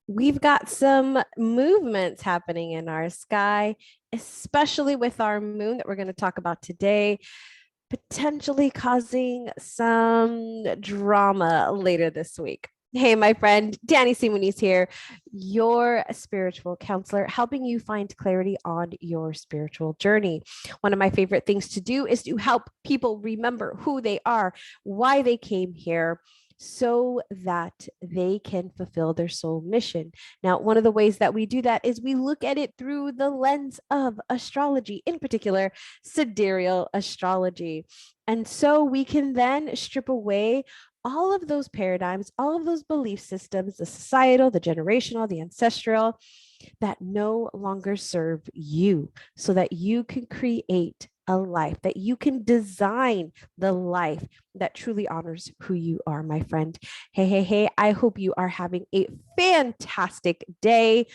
We've got some movements happening in our sky, especially with our moon that we're going to talk about today, potentially causing some drama later this week. Hey, my friend, Danny Simoni's here, your spiritual counselor, helping you find clarity on your spiritual journey. One of my favorite things to do is to help people remember who they are, why they came here, so that they can fulfill their soul mission. Now, one of the ways that we do that is we look at it through the lens of astrology, in particular, sidereal astrology. And so we can then strip away all of those paradigms, all of those belief systems, the societal, the generational, the ancestral, that no longer serve you, so that you can create a life, that you can design the life that truly honors who you are, my friend. Hey, hey, hey, I hope you are having a fantastic day,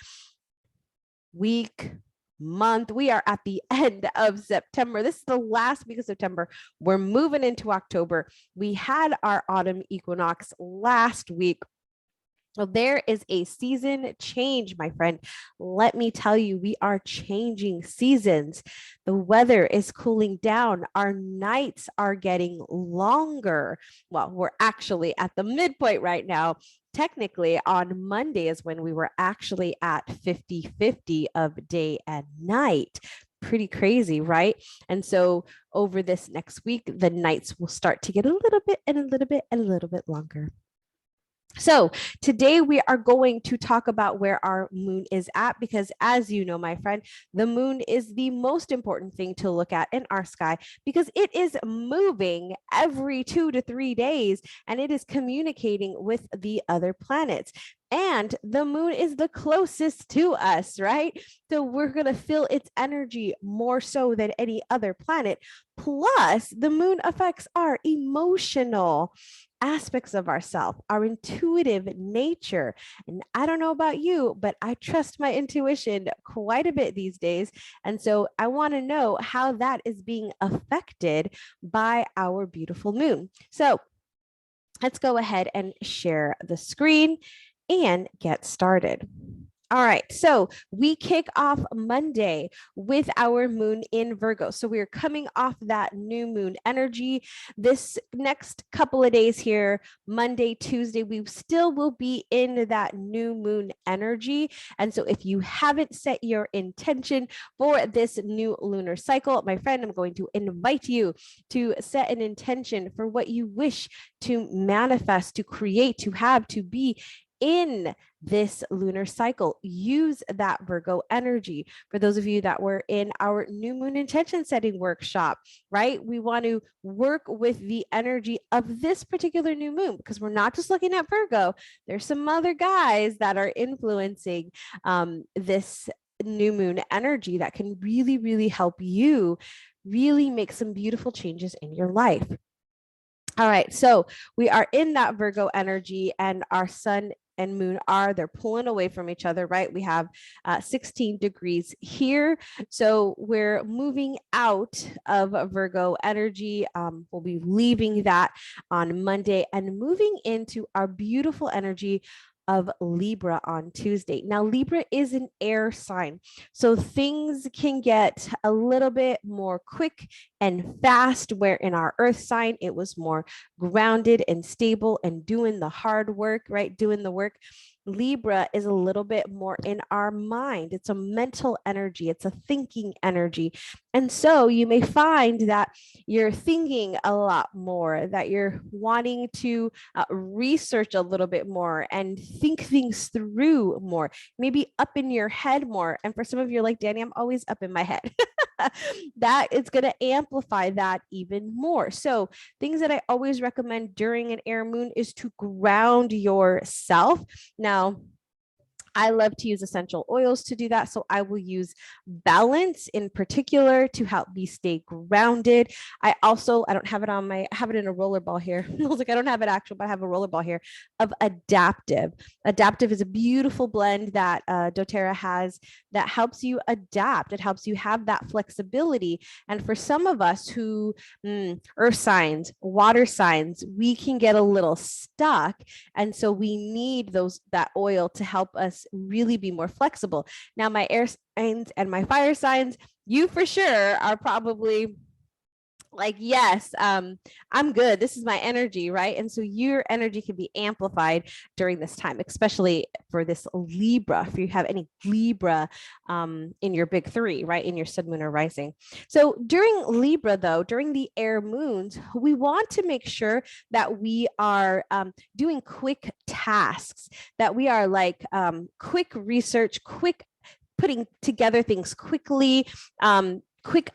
week, month. We are at the end of September. This is the last week of September. We're moving into October. We had our autumn equinox last week. So there is a season change, my friend. Let me tell you, we are changing seasons. The weather is cooling down. Our nights are getting longer. Well, we're actually at the midpoint right now. Technically, on Monday is when we were actually at 50-50 of day and night. Pretty crazy, right? And so over this next week, the nights will start to get a little bit and a little bit and a little bit longer. So today we are going to talk about where our moon is at, because as you know, my friend, the moon is the most important thing to look at in our sky, because it is moving every 2 to 3 days and it is communicating with the other planets. And the moon is the closest to us, right? So we're going to feel its energy more so than any other planet. Plus, the moon affects our emotional aspects of ourselves, our intuitive nature. And I don't know about you, but I trust my intuition quite a bit these days. And so I want to know how that is being affected by our beautiful moon. So let's go ahead and share the screen and get started. All right, so we kick off Monday with our moon in Virgo. So we are coming off that new moon energy. This next couple of days here, Monday, Tuesday, we still will be in that new moon energy. And so if you haven't set your intention for this new lunar cycle, my friend, I'm going to invite you to set an intention for what you wish to manifest, to create, to have, to be in this lunar cycle. Use that Virgo energy. For those of you that were in our new moon intention setting workshop, right? We want to work with the energy of this particular new moon, because we're not just looking at Virgo. There's some other guys that are influencing this new moon energy that can really, really help you really make some beautiful changes in your life. All right, so we are in that Virgo energy, and our sun and moon they're pulling away from each other, right? We have 16 degrees here. So we're moving out of Virgo energy. We'll be leaving that on Monday and moving into our beautiful energy of Libra on Tuesday. Now, Libra is an air sign, so things can get a little bit more quick and fast, where in our earth sign, it was more grounded and stable and doing the hard work, right? Doing the work. Libra is a little bit more in our mind. It's a mental energy. It's a thinking energy. And so you may find that you're thinking a lot more, that you're wanting to research a little bit more and think things through more, maybe up in your head more. And for some of you, like, Danny, I'm always up in my head. That is going to amplify that even more. So things that I always recommend during an air moon is to ground yourself. Now, I love to use essential oils to do that. So I will use balance in particular to help me stay grounded. I don't have it on I have it in a roller ball here. I was like, I don't have it actual, but I have a roller ball here of adaptive. Adaptive is a beautiful blend that doTERRA has that helps you adapt. It helps you have that flexibility. And for some of us who, earth signs, water signs, we can get a little stuck. And so we need that oil to help us really be more flexible. Now, my air signs and my fire signs, you for sure are probably like, yes, I'm good. This is my energy, right? And so your energy can be amplified during this time, especially for this Libra, if you have any Libra in your big three, right? In your sun, moon, or rising. So during Libra, though, during the air moons, we want to make sure that we are doing quick tasks, that we are like quick research, quick putting together things quickly, quick,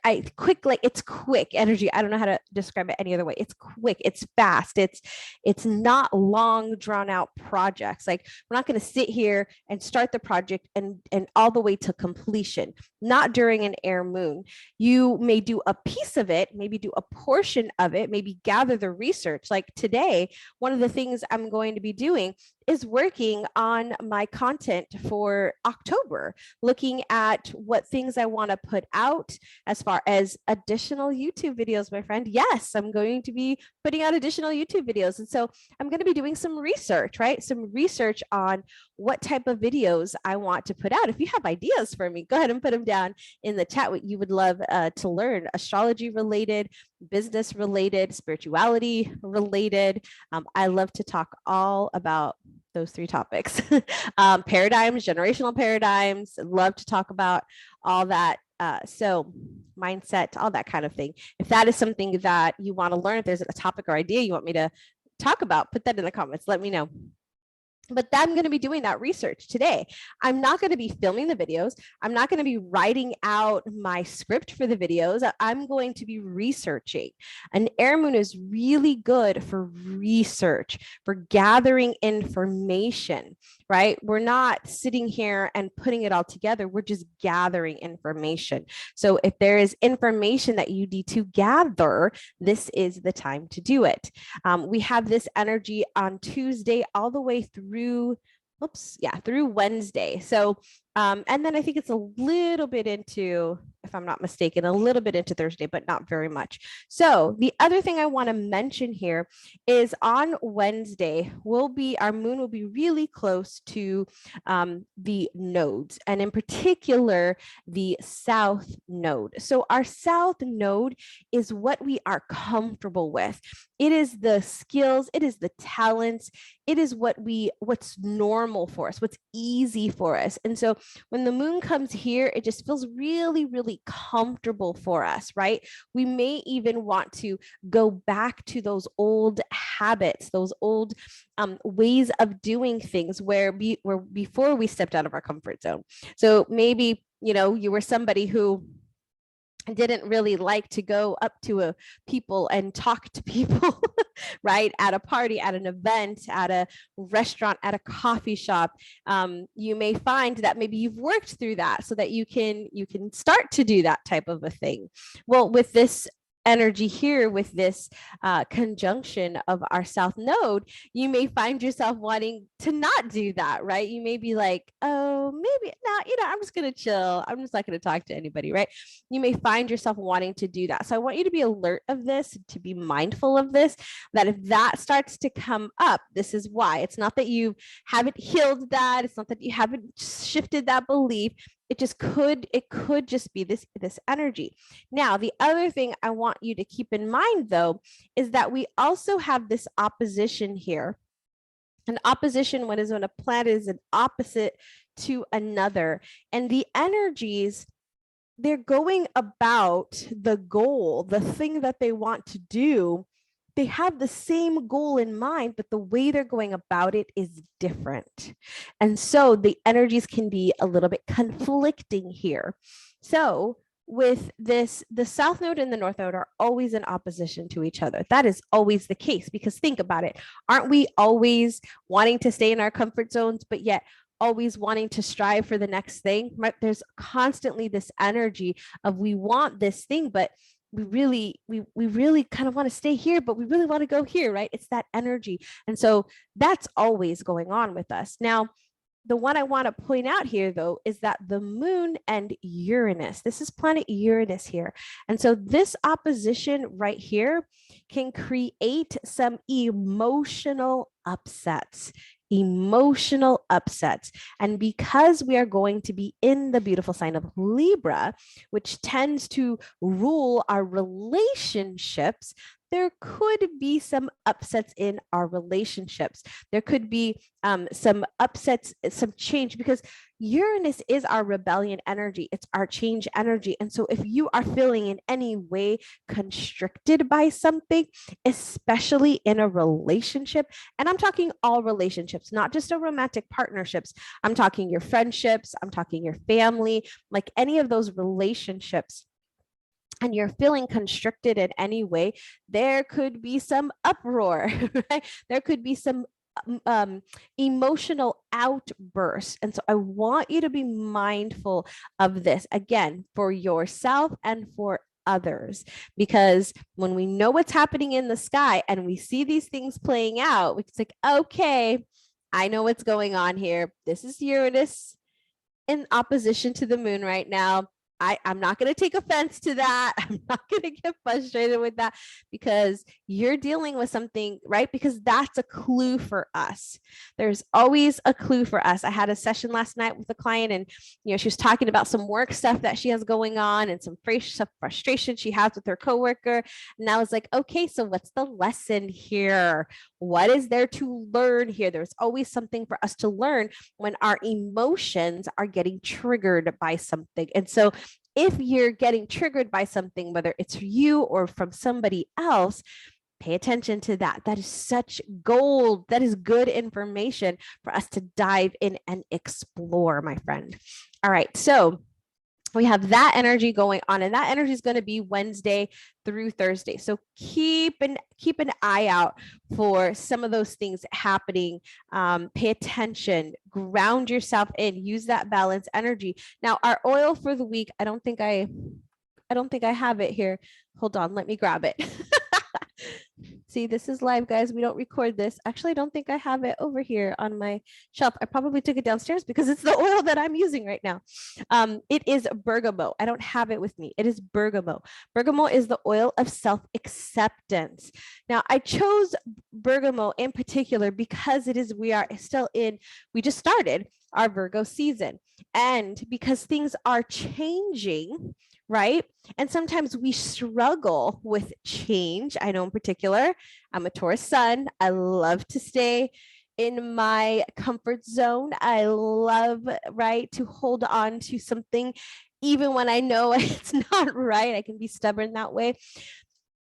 like it's quick energy. I don't know how to describe it any other way. It's quick, it's fast, it's not long drawn out projects. Like, we're not going to sit here and start the project and all the way to completion. Not during an air moon. You may do a piece of it, maybe do a portion of it, maybe gather the research. Like today, one of the things I'm going to be doing is working on my content for October, looking at what things I want to put out as far as additional YouTube videos, my friend. Yes, I'm going to be putting out additional YouTube videos. And so I'm going to be doing some research, right? Some research on what type of videos I want to put out. If you have ideas for me, go ahead and put them down in the chat, what you would love to learn, astrology related, business related, spirituality related. I love to talk all about those three topics. Paradigms, generational paradigms, love to talk about all that. So mindset, all that kind of thing. If that is something that you want to learn, if there's a topic or idea you want me to talk about, put that in the comments, let me know. But I'm going to be doing that research today. I'm not going to be filming the videos. I'm not going to be writing out my script for the videos. I'm going to be researching. An air moon is really good for research, for gathering information, right? We're not sitting here and putting it all together. We're just gathering information. So if there is information that you need to gather, this is the time to do it. We have this energy on Tuesday all the way through Wednesday. So, and then I think it's a little bit into, if I'm not mistaken, a little bit into Thursday, but not very much. So the other thing I want to mention here is on Wednesday, our moon will be really close to the nodes, and in particular, the south node. So our south node is what we are comfortable with. It is the skills, it is the talents, it is what's normal for us, what's easy for us. And so when the moon comes here, it just feels really, really comfortable for us, right? We may even want to go back to those old habits, those old ways of doing things where before we stepped out of our comfort zone. So maybe, you were somebody who didn't really like to go up to people and talk to people, right? At a party, at an event, at a restaurant, at a coffee shop. You may find that maybe you've worked through that so that you can start to do that type of a thing. Well, with this energy here, with this conjunction of our south node, you may find yourself wanting to not do that, right? You may be like, oh, maybe not, I'm just going to chill. I'm just not going to talk to anybody, right? You may find yourself wanting to do that. So I want you to be alert of this, to be mindful of this, that if that starts to come up, this is why. It's not that you haven't healed that. It's not that you haven't shifted that belief. It could just be this energy. Now, the other thing I want you to keep in mind, though, is that we also have this opposition here. An opposition, when a planet is an opposite to another, and the energies, they're going about the goal, the thing that they want to do. They have the same goal in mind, but the way they're going about it is different. And so the energies can be a little bit conflicting here. So with this, the south node and the north node are always in opposition to each other. That is always the case, because think about it. Aren't we always wanting to stay in our comfort zones, but yet always wanting to strive for the next thing, right? There's constantly this energy of we want this thing, but we really kind of want to stay here, but we really want to go here, right? It's that energy. And so that's always going on with us. Now, the one I want to point out here, though, is that the moon and Uranus, this is planet Uranus here. And so this opposition right here can create some emotional upsets. Emotional upsets. And because we are going to be in the beautiful sign of Libra, which tends to rule our relationships, there could be some upsets in our relationships. There could be some upsets, some change, because Uranus is our rebellion energy. It's our change energy. And so if you are feeling in any way constricted by something, especially in a relationship, and I'm talking all relationships, not just a romantic partnerships. I'm talking your friendships, I'm talking your family, like any of those relationships, and you're feeling constricted in any way, there could be some uproar, right? There could be some emotional outbursts. And so I want you to be mindful of this, again, for yourself and for others, because when we know what's happening in the sky and we see these things playing out, it's like, okay, I know what's going on here. This is Uranus in opposition to the moon right now. I'm not going to take offense to that. I'm not going to get frustrated with that, because you're dealing with something, right? Because that's a clue for us. There's always a clue for us. I had a session last night with a client, and she was talking about some work stuff that she has going on and some frustration she has with her coworker. And I was like, okay, so what's the lesson here? What is there to learn here? There's always something for us to learn when our emotions are getting triggered by something. And so if you're getting triggered by something, whether it's you or from somebody else, pay attention to that. That is such gold. That is good information for us to dive in and explore, my friend. All right. So we have that energy going on, and that energy is going to be Wednesday through Thursday. So keep an eye out for some of those things happening. Pay attention, ground yourself in, use that balance energy. Now, our oil for the week, I don't think I have it here. Hold on, let me grab it. See, this is live, guys. We don't record this. Actually, I don't think I have it over here on my shelf. I probably took it downstairs because it's the oil that I'm using right now. It is bergamot. I don't have it with me. It is bergamot. Bergamot is the oil of self-acceptance. Now, I chose bergamot in particular because we just started our Virgo season. And because things are changing, right? And sometimes we struggle with change. I know in particular, I'm a Taurus sun. I love to stay in my comfort zone. I love, right, to hold on to something even when I know it's not right. I can be stubborn that way.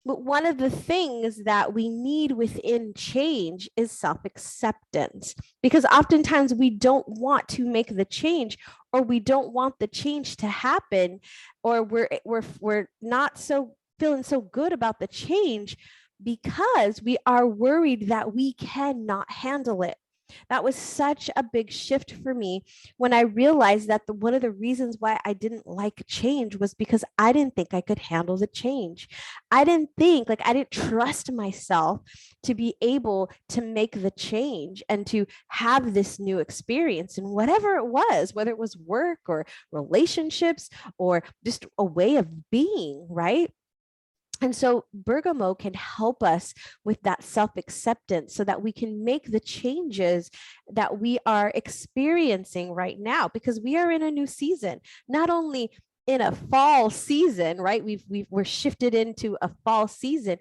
But one of the things that we need within change is self-acceptance, because oftentimes we don't want to make the change, or we don't want the change to happen, or we're not so feeling so good about the change because we are worried that we cannot handle it. That was such a big shift for me when I realized that one of the reasons why I didn't like change was because I didn't think I could handle the change. I didn't trust myself to be able to make the change and to have this new experience, and whatever it was, whether it was work or relationships or just a way of being, right? And so bergamot can help us with that self-acceptance so that we can make the changes that we are experiencing right now, because we are in a new season, not only in a fall season, right? We're shifted into a fall season.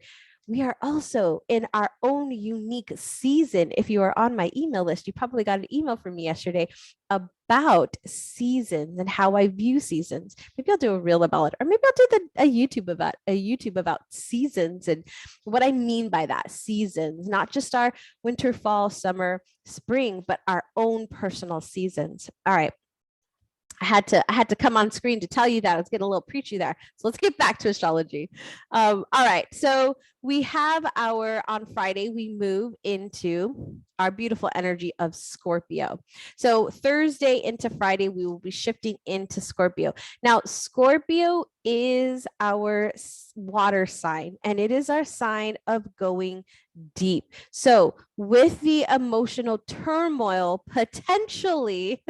We are also in our own unique season. If you are on my email list, you probably got an email from me yesterday about seasons and how I view seasons. Maybe I'll do a reel about it, or maybe I'll do a YouTube about seasons and what I mean by that. Seasons, not just our winter, fall, summer, spring, but our own personal seasons. All right. I had to come on screen to tell you that. I was getting a little preachy there. So let's get back to astrology. All right. So we have on Friday, we move into our beautiful energy of Scorpio. So Thursday into Friday, we will be shifting into Scorpio. Now, Scorpio is our water sign, and it is our sign of going deep. So with the emotional turmoil potentially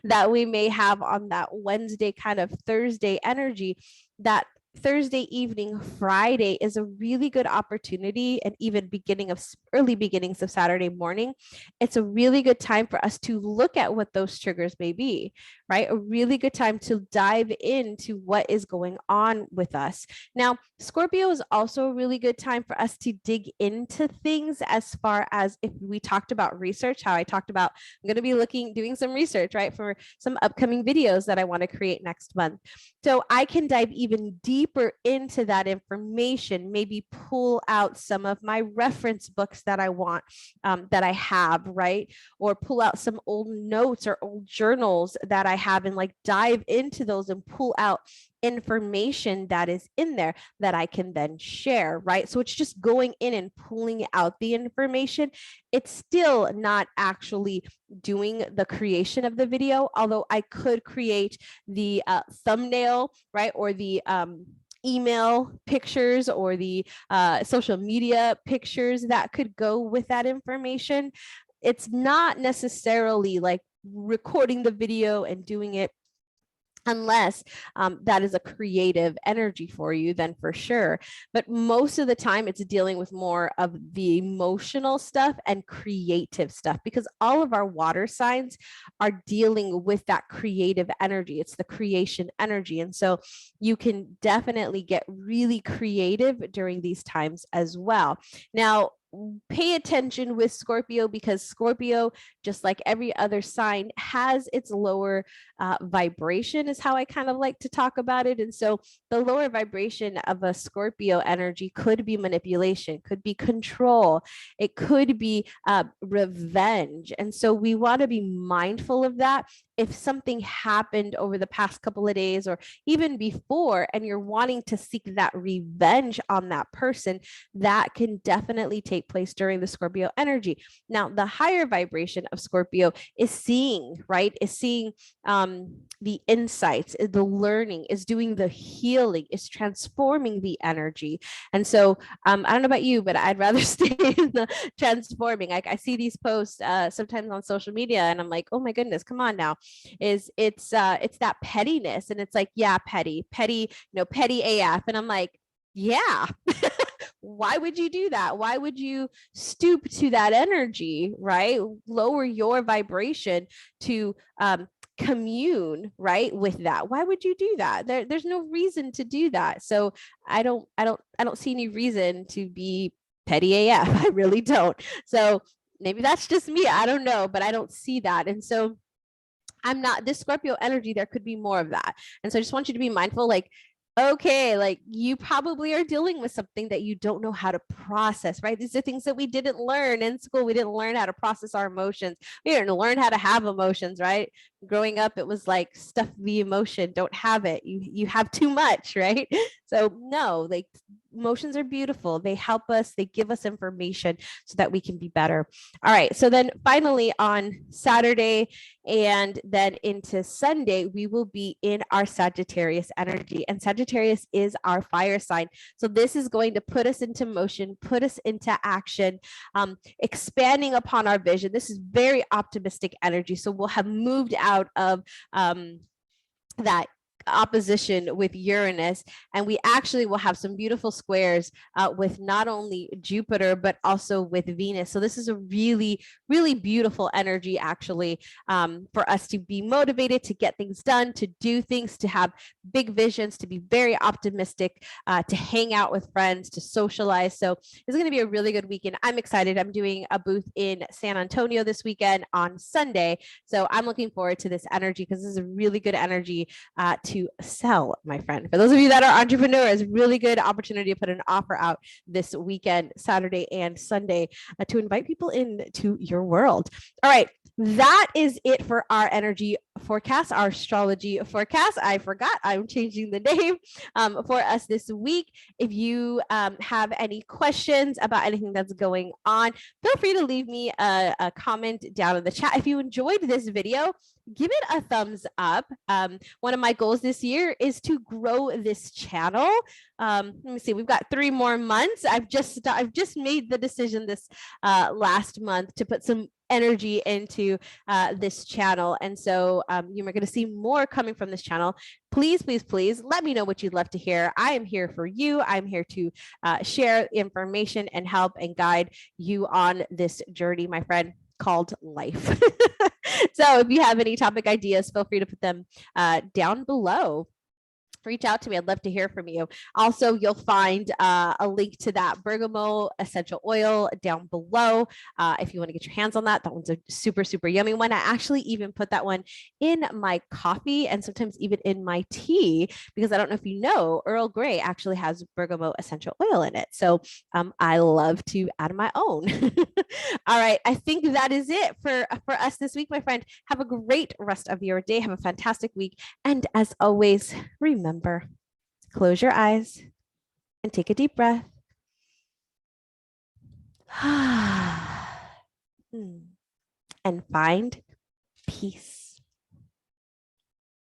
that we may have on that Wednesday kind of Thursday energy, that Thursday evening, Friday is a really good opportunity, and even early beginnings of Saturday morning. It's a really good time for us to look at what those triggers may be, right? A really good time to dive into what is going on with us. Now, Scorpio is also a really good time for us to dig into things, as far as if we talked about research, how I talked about, I'm going to be doing some research, right, for some upcoming videos that I want to create next month. So I can dive even deeper into that information, maybe pull out some of my reference books that I want, that I have, right? Or pull out some old notes or old journals that I have, and like dive into those and pull out information that is in there that I can then share, right? So it's just going in and pulling out the information. It's still not actually doing the creation of the video, although I could create the thumbnail, right? Or the email pictures, or the social media pictures that could go with that information. It's not necessarily like recording the video and doing it, unless that is a creative energy for you, then for sure. But most of the time it's dealing with more of the emotional stuff and creative stuff, because all of our water signs are dealing with that creative energy. It's the creation energy. And so you can definitely get really creative during these times as well. Now, pay attention with Scorpio, because Scorpio, just like every other sign, has its lower vibration, is how I kind of like to talk about it. And so the lower vibration of a Scorpio energy could be manipulation, could be control, it could be revenge. And so we want to be mindful of that. If something happened over the past couple of days or even before, and you're wanting to seek that revenge on that person, that can definitely take place during the Scorpio energy. Now, the higher vibration of Scorpio is seeing, right? Is seeing the insights, the learning, is doing the healing, is transforming the energy. And so I don't know about you, but I'd rather stay in the transforming. I see these posts sometimes on social media, and I'm like, oh my goodness, come on now. It's that pettiness, and it's like, yeah, petty, petty AF. And I'm like, yeah. Why would you do that? Why would you stoop to that energy, right? Lower your vibration to commune, right, with that. Why would you do that? There's no reason to do that. So I don't see any reason to be petty AF. I really don't. So maybe that's just me. I don't know, but I don't see that. And so I'm not, this Scorpio energy, there could be more of that. And so I just want you to be mindful, like, okay, like you probably are dealing with something that you don't know how to process, right? These are things that we didn't learn in school. We didn't learn how to process our emotions. We didn't learn how to have emotions, right? Growing up, it was like, stuff the emotion, don't have it. You have too much, right? So no, like, emotions are beautiful. They help us, they give us information so that we can be better. All right. So then finally on Saturday and then into Sunday, we will be in our Sagittarius energy. And Sagittarius is our fire sign. So this is going to put us into motion, put us into action, expanding upon our vision. This is very optimistic energy. So we'll have moved out of that opposition with Uranus, and we actually will have some beautiful squares with not only Jupiter but also with Venus. So this is a really, really beautiful energy, actually, for us to be motivated, to get things done, to do things, to have big visions, to be very optimistic, to hang out with friends, to socialize. So it's going to be a really good weekend. I'm excited. I'm doing a booth in San Antonio this weekend on Sunday, so I'm looking forward to this energy, because this is a really good energy to sell, my friend. For those of you that are entrepreneurs, really good opportunity to put an offer out this weekend, Saturday and Sunday, to invite people into your world. All right, that is it for our energy forecast, our astrology forecast. I forgot I'm changing the name for us this week. If you have any questions about anything that's going on, feel free to leave me a comment down in the chat. If you enjoyed this video, give it a thumbs up. One of my goals this year is to grow this channel. Let me see, we've got 3 more months. I've just made the decision this last month to put some energy into this channel. And so you're going to see more coming from this channel. Please, please, please let me know what you'd love to hear. I am here for you. I'm here to share information and help and guide you on this journey, my friend, called life. So if you have any topic ideas, feel free to put them down below. Reach out to me. I'd love to hear from you. Also, you'll find a link to that Bergamot essential oil down below. If you want to get your hands on that, that one's a super, super yummy one. I actually even put that one in my coffee and sometimes even in my tea, because I don't know if you know, Earl Grey actually has Bergamot essential oil in it. So I love to add my own. All right. I think that is it for us this week, my friend. Have a great rest of your day. Have a fantastic week. And as always, remember, close your eyes and take a deep breath. And find peace.